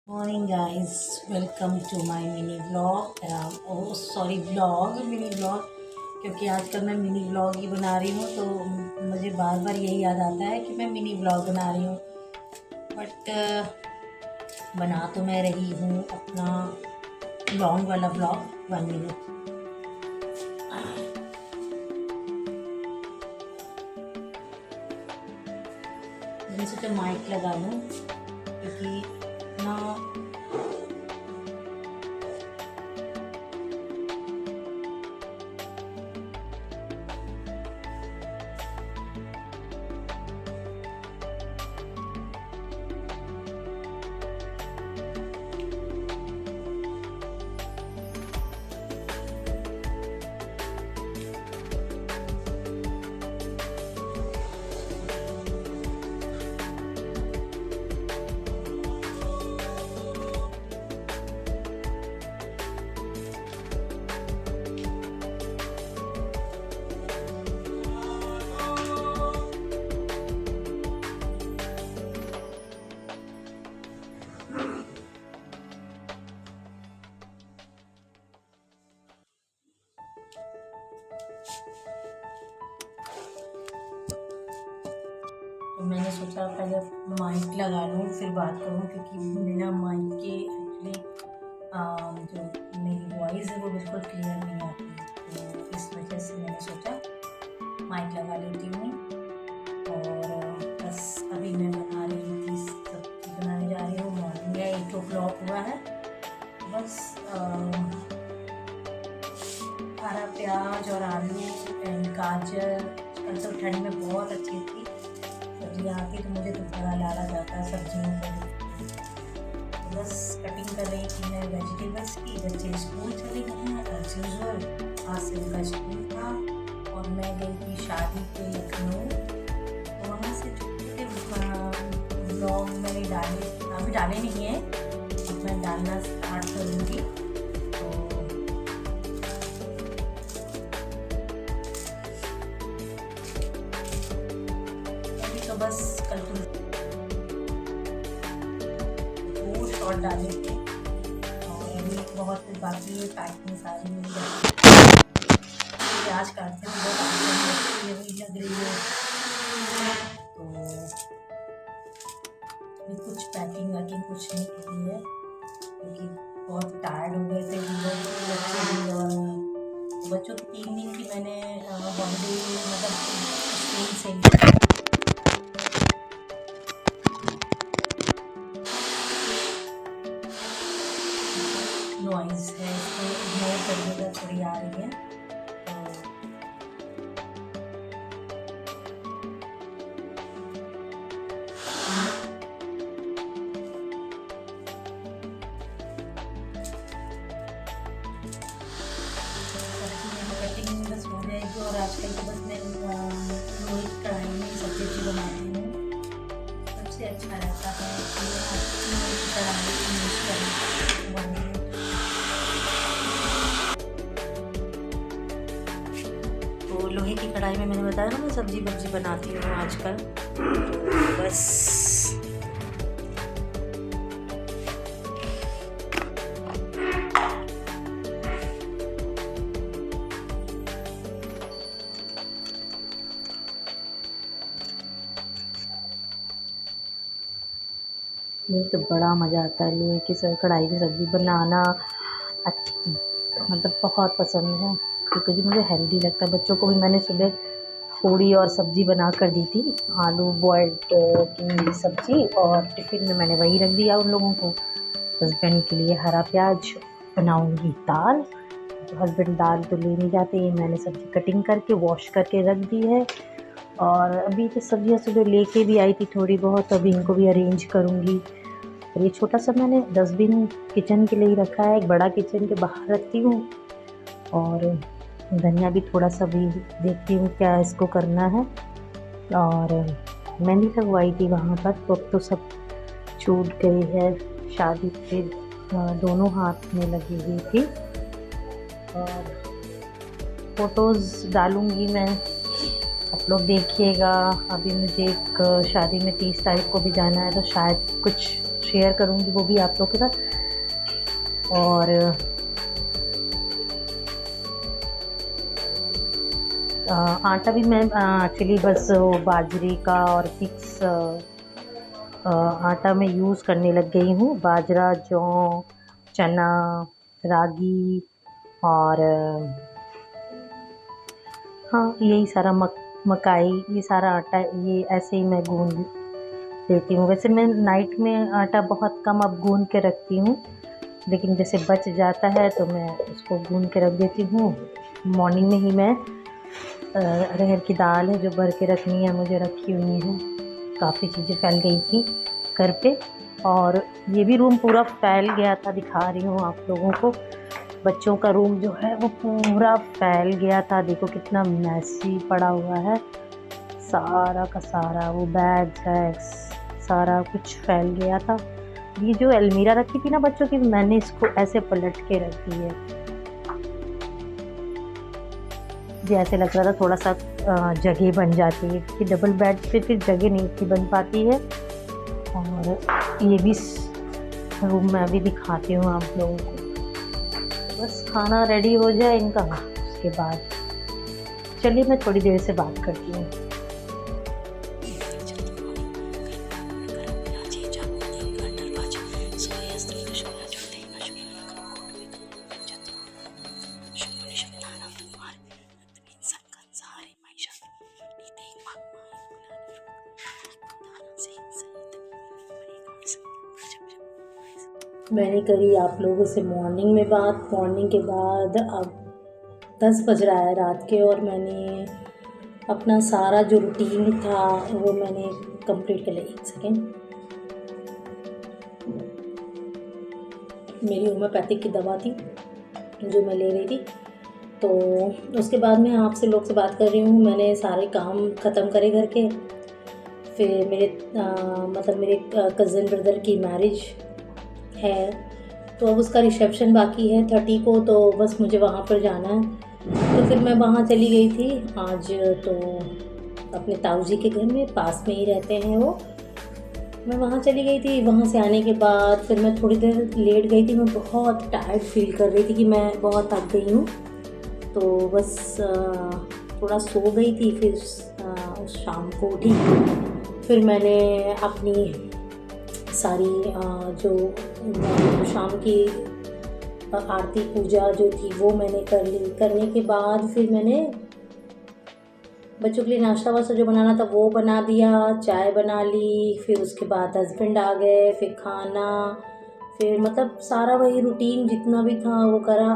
Morning guys, welcome to my mini blog. Oh sorry, mini blog. क्योंकि आजकल मैं mini blog ही बना रही हूँ, तो मुझे बार बार यही याद आता है कि मैं मिनी ब्लॉग बना रही हूँ। बट बना तो मैं रही हूँ अपना लॉन्ग वाला ब्लॉग 1 मिनट। मैंने सोचा माइक लगा लूँ क्योंकि ना तो मैंने सोचा पहले माइक लगा लूँ फिर बात करूँ, क्योंकि बिना माइक के एक्चुअली जो मेरी वॉइस है वो बिल्कुल क्लियर नहीं आती। तो इस वजह से मैंने सोचा माइक लगा लेती हूँ। और बस अभी मैं बना रही थी, सब्जी बनाने जा रही हूँ। मॉर्निंग है, 8 o'clock हुआ है। बस हरा प्याज और आलू एंड गाजर। कल तो ठंड में बहुत अच्छी थी सब्जी आती, तो मुझे तो बड़ा लालच आता है सब्जियों को। तो बस कटिंग कर रही थी मैं वेजिटेबल्स की। बच्चे स्कूल चले गए हैं एज यूजुअल, आज से उनका स्कूल था। और मैं गई थी शादी पे लखनऊ, तो वहाँ से छोटे ब्लॉग मैंने डाले, अभी डाले नहीं है, मैं डालना स्टार्ट करूँगी। तो बस कल तो 2 शॉट डाले थे और अभी बहुत कुछ बाकी है। पैकिंग सारी मिल जाती है। प्याज काटते हैं, बहुत लग रही है। तो अभी कुछ पैकिंग वैकिंग कुछ नहीं की है, क्योंकि बहुत टायर्ड हो गए थे हम लोग, बच्चे भी। और बच्चों की 3 दिन की मैंने हॉलीडे मतलब स्कूल से नॉइज़ है, इसको इग्नोर करिएगा, थोड़ी आ रही है। कटिंग बस हो जाएगी। और आजकल तो बस मैं लोहे की कढ़ाई में सब्जी बनाती हूँ, सबसे अच्छा रहता है कि लोहे की कढ़ाई यूज़ करें। तो लोहे की कढ़ाई में मैंने बताया ना, मैं सब्जी बनाती हूँ आजकल। तो बस मुझे तो बड़ा मज़ा आता है लोहे की कढ़ाई में सब्ज़ी बनाना। मतलब बहुत पसंद है, क्योंकि मुझे हेल्दी लगता है। बच्चों को भी मैंने सुबह पूड़ी और सब्ज़ी बना कर दी थी, आलू बॉयल्ड की सब्ज़ी, और टिफ़िन में मैंने वही रख दिया उन लोगों को। हस्बैंड के लिए हरा प्याज बनाऊंगी दाल। तो हस्बैंड दाल तो ले नहीं जाते, ये मैंने सब्ज़ी कटिंग करके वॉश करके रख दी है। और अभी तो सब्जियाँ सुबह लेके भी आई थी थोड़ी बहुत, अभी इनको भी अरेंज करूँगी। और ये छोटा सा मैंने डस्टबिन किचन के लिए ही रखा है, एक बड़ा किचन के बाहर रखती हूँ। और धनिया भी थोड़ा सा भी देखती हूँ क्या इसको करना है। और मेहंदी लगवाई थी वहाँ पर, तो अब तो सब छूट गई है। शादी पे दोनों हाथ में लगी हुई थी। और फ़ोटोज़ डालूँगी मैं, आप लोग देखिएगा। अभी मुझे एक शादी में 30 तारीख को भी जाना है, तो शायद कुछ शेयर करूँगी वो भी आप लोगों के साथ। और आटा भी मैं एक्चुअली बस बाजरे का और फिक्स आटा मैं यूज़ करने लग गई हूँ। बाजरा, जौ, चना, रागी और हाँ यही सारा मकाई, ये सारा आटा ये ऐसे ही मैं गूँध देती हूँ। वैसे मैं नाइट में आटा बहुत कम अब गूँध के रखती हूँ, लेकिन जैसे बच जाता है तो मैं उसको गूँध के रख देती हूँ। मॉर्निंग में ही मैं अरहर की दाल है जो भर के रखनी है, मुझे रखी हुई है। काफ़ी चीज़ें फैल गई थी घर पे, और ये भी रूम पूरा फैल गया था, दिखा रही हूँ आप लोगों को। बच्चों का रूम जो है वो पूरा फैल गया था, देखो कितना मैसी पड़ा हुआ है, सारा का सारा वो बैग्स सारा कुछ फैल गया था। ये जो अलमीरा रखी थी ना बच्चों की, मैंने इसको ऐसे पलट के रख दी है। मुझे ऐसे लग रहा था थोड़ा सा जगह बन जाती है, क्योंकि डबल बेड पे फिर जगह नहीं इतनी बन पाती है। और ये भी रूम मैं अभी दिखाती हूँ आप लोगों को। बस खाना रेडी हो जाए इनका, उसके बाद चलिए मैं थोड़ी देर से बात करती हूँ। मैंने करी आप लोगों से मॉर्निंग में बात, मॉर्निंग के बाद अब 10 बज रहा है रात के, और मैंने अपना सारा जो रूटीन था वो मैंने कंप्लीट कर लिया। एक सेकेंड, मेरी होम्योपैथिक की दवा थी जो मैं ले रही थी, तो उसके बाद मैं आपसे लोग से बात कर रही हूँ। मैंने सारे काम ख़त्म करे घर के। फिर मेरे कज़न ब्रदर की मैरिज है, तो अब उसका रिसेप्शन बाकी है 30 को, तो बस मुझे वहाँ पर जाना है। तो फिर मैं वहाँ चली गई थी आज, तो अपने ताऊ जी के घर में, पास में ही रहते हैं वो। मैं वहाँ चली गई थी। वहाँ से आने के बाद फिर मैं थोड़ी देर लेट गई थी। मैं बहुत टायर्ड फील कर रही थी कि मैं बहुत थक गई हूँ, तो बस थोड़ा सो गई थी। फिर उस शाम को उठी, फिर मैंने अपनी सारी जो शाम की आरती पूजा जो थी वो मैंने कर ली। करने के बाद फिर मैंने बच्चों के लिए नाश्ता वास्ता जो बनाना था वो बना दिया, चाय बना ली। फिर उसके बाद हस्बैंड आ गए, फिर खाना, फिर मतलब सारा वही रूटीन जितना भी था वो करा।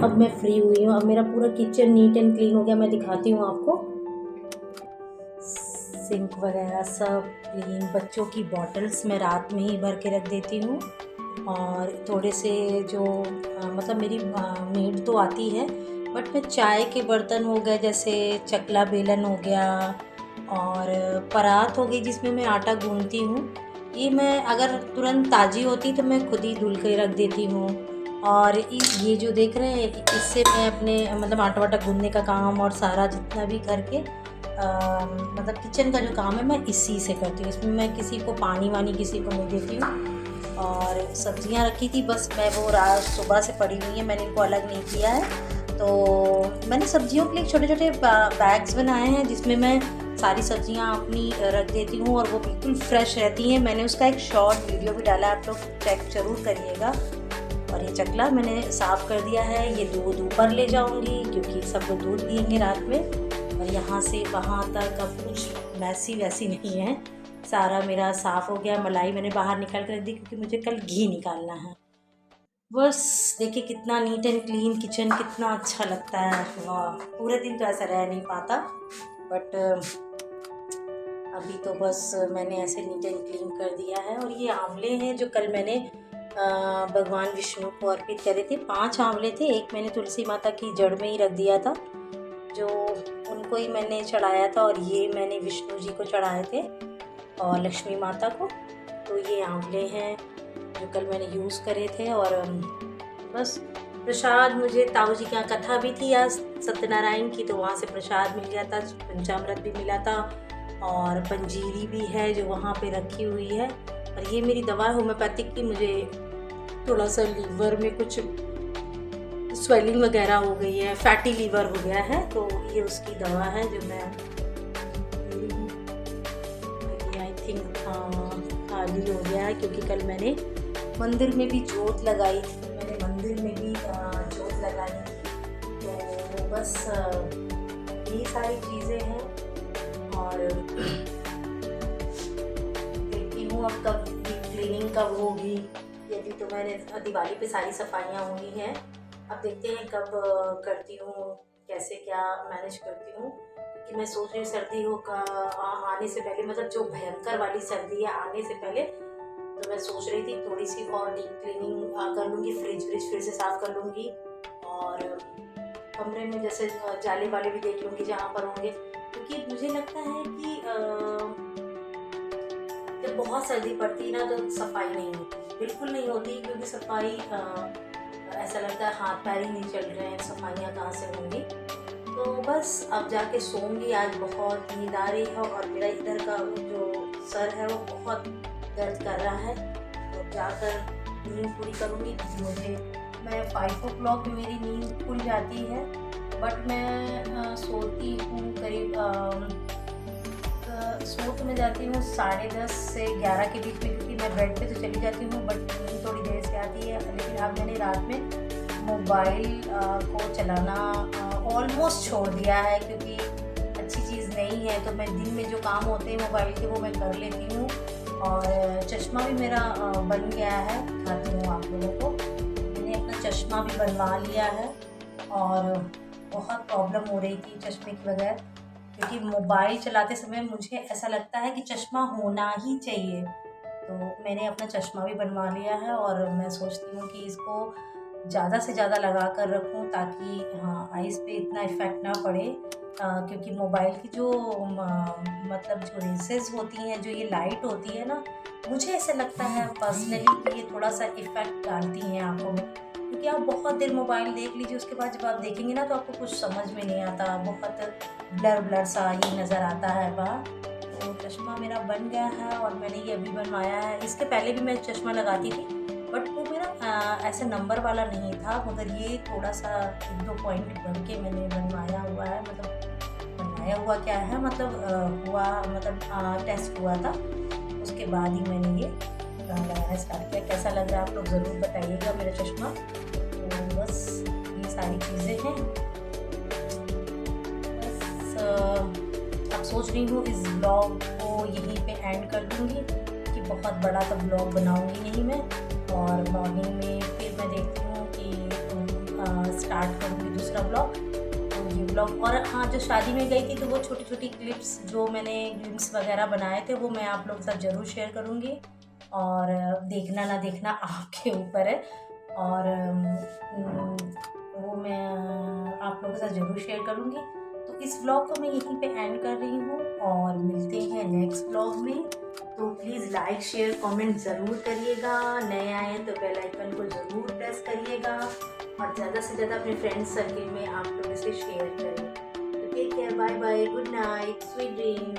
अब मैं फ्री हुई हूँ। अब मेरा पूरा किचन नीट एंड क्लीन हो गया। मैं दिखाती हूँ आपको, सिंक वगैरह सब क्लीन। बच्चों की बॉटल्स मैं रात में ही भर के रख देती हूँ, और थोड़े से जो मतलब मेरी मेड तो आती है, बट मैं चाय के बर्तन हो गए, जैसे चकला बेलन हो गया और परात हो गई जिसमें मैं आटा गूंथती हूँ, ये मैं अगर तुरंत ताज़ी होती तो मैं खुद ही धुल के रख देती हूँ। और ये जो देख रहे हैं, इससे मैं अपने मतलब आटा वाटा गूंथने का काम और सारा जितना भी घर के मतलब किचन का जो काम है मैं इसी से करती हूँ। इसमें मैं किसी को पानी वानी किसी को नहीं देती हूँ। और सब्जियां रखी थी, बस मैं वो रात सुबह से पड़ी हुई है, मैंने इनको अलग नहीं किया है। तो मैंने सब्जियों के लिए छोटे छोटे बैग्स बनाए हैं जिसमें मैं सारी सब्जियां अपनी रख देती हूँ, और वो बिल्कुल फ्रेश रहती हैं। मैंने उसका एक शॉर्ट वीडियो भी डाला, आप लोग चेक ज़रूर करिएगा। और ये चकला मैंने साफ़ कर दिया है। ये दूध ऊपर ले जाऊँगी क्योंकि सब लोग दूध पियेंगे रात में। और यहाँ से वहाँ तक अब कुछ मैसी वैसी नहीं है, सारा मेरा साफ़ हो गया। मलाई मैंने बाहर निकाल कर रख दी क्योंकि मुझे कल घी निकालना है। बस देखिए कितना नीट एंड क्लीन किचन, कितना अच्छा लगता है। वाह, पूरे दिन तो ऐसा रह नहीं पाता, बट अभी तो बस मैंने ऐसे नीट एंड क्लीन कर दिया है। और ये आंवले हैं जो कल मैंने भगवान विष्णु को अर्पित करे थे। 5 आंवले थे, एक मैंने तुलसी माता की जड़ में ही रख दिया था, जो उनको ही मैंने चढ़ाया था, और ये मैंने विष्णु जी को चढ़ाए थे और लक्ष्मी माता को। तो ये आंवले हैं जो कल मैंने यूज़ करे थे। और बस प्रसाद मुझे ताऊ जी की यहाँ कथा भी थी आज सत्यनारायण की, तो वहाँ से प्रसाद मिल गया था, पंचामृत भी मिला था, और पंजीरी भी है जो वहाँ पे रखी हुई है। और ये मेरी दवा है होम्योपैथिक की। मुझे थोड़ा सा लीवर में कुछ स्वेलिंग वगैरह हो गई है, फैटी लीवर हो गया है, तो ये उसकी दवा है जो मैं आई थिंक खाली हो गया है, क्योंकि कल मैंने मंदिर में भी जोत लगाई थी। जोत लगाई थी, तो बस यही सारी चीज़ें हैं। और देखती हूँ अब कब क्लीनिंग कब होगी। यदि तो मैंने दिवाली पे सारी सफाइयाँ हुई हैं, अब देखते हैं कब करती हूँ, कैसे क्या मैनेज करती हूँ। कि मैं सोच रही हूँ सर्दियों का आने से पहले, मतलब जो भयंकर वाली सर्दी है आने से पहले, तो मैं सोच रही थी थोड़ी सी और डीप क्लीनिंग कर लूँगी, फ्रिज फिर से साफ़ कर लूँगी, और कमरे में जैसे जाले वाले भी देख लूँगी जहाँ पर होंगे। क्योंकि मुझे लगता है कि जब बहुत सर्दी पड़ती है ना तो सफाई नहीं होती, बिल्कुल नहीं होती, क्योंकि सफाई ऐसा लगता है हाथ पैर ही नहीं चल रहे हैं, सफाइयाँ कहाँ से होंगी। तो बस अब जाके सोऊंगी। आज बहुत नींद आ रही है और मेरा इधर का जो सर है वो बहुत दर्द कर रहा है, तो जाकर नींद पूरी करूँगी। मैं 5 o'clock में मेरी नींद खुल जाती है, बट मैं सोती हूँ करीब सो तो मैं जाती हूँ 10:30 से 11 के बीच में, क्योंकि मैं बेड पे तो चली जाती हूँ बट नींद थोड़ी देर से आती है। लेकिन अब मैंने रात में मोबाइल को चलाना ऑलमोस्ट छोड़ दिया है, क्योंकि अच्छी चीज़ नहीं है। तो मैं दिन में जो काम होते हैं मोबाइल के वो मैं कर लेती हूँ। और चश्मा भी मेरा बन गया है, दिखाती हूँ आप लोगों को। मैंने अपना चश्मा भी बनवा लिया है, और बहुत प्रॉब्लम हो रही थी चश्मे की बगैर, क्योंकि मोबाइल चलाते समय मुझे ऐसा लगता है कि चश्मा होना ही चाहिए। तो मैंने अपना चश्मा भी बनवा लिया है, और मैं सोचती हूँ कि इसको ज़्यादा से ज़्यादा लगा कर रखूँ, ताकि हाँ आइज़ पे इतना इफ़ेक्ट ना पड़े। क्योंकि मोबाइल की जो मतलब जो रेसेस होती हैं, जो ये लाइट होती है ना, मुझे ऐसा लगता है पर्सनली कि ये थोड़ा सा इफ़ेक्ट डालती हैं आँखों में। क्योंकि आप बहुत देर मोबाइल देख लीजिए, उसके बाद जब आप देखेंगे ना तो आपको कुछ समझ में नहीं आता, बहुत ब्लर सा ये नज़र आता है वह। तो चश्मा मेरा बन गया है, और मैंने ये अभी बनवाया है। इसके पहले भी मैं चश्मा लगाती थी, बट वो मेरा ऐसे नंबर वाला नहीं था, मगर ये थोड़ा सा 1-2 पॉइंट बढ़ के मैंने बनवाया हुआ है। मतलब बनवाया हुआ क्या है, मतलब हुआ, मतलब टेस्ट हुआ था, उसके बाद ही मैंने ये लगाना स्टार्ट किया। कैसा लग रहा है आप लोग ज़रूर बताइएगा मेरा चश्मा। तो बस ये सारी चीज़ें हैं। बस अब सोच रही हूँ इस ब्लॉग को यहीं पे एंड कर दूँगी, कि बहुत बड़ा तो ब्लॉग बनाऊँगी नहीं मैं। और मॉर्निंग में फिर मैं देखती हूँ कि स्टार्ट करूँगी दूसरा ब्लॉग। तो ये ब्लॉग, और हाँ, जो शादी में गई थी तो वो छोटी छोटी क्लिप्स जो मैंने ग्लिम्स वगैरह बनाए थे वो मैं आप लोगों के साथ ज़रूर शेयर करूँगी, और देखना ना देखना आपके ऊपर है। और वो मैं आप लोगों के साथ ज़रूर शेयर करूँगी। तो इस व्लॉग को मैं यहीं पे एंड कर रही हूँ, और मिलते हैं नेक्स्ट व्लॉग में। तो प्लीज़ लाइक शेयर कमेंट ज़रूर करिएगा, नए आए तो बेल आइकन को ज़रूर प्रेस करिएगा, और ज़्यादा से ज़्यादा अपने फ्रेंड्स सर्किल में आप लोग इसे शेयर करें। तो take care, bye bye, good night, sweet dream.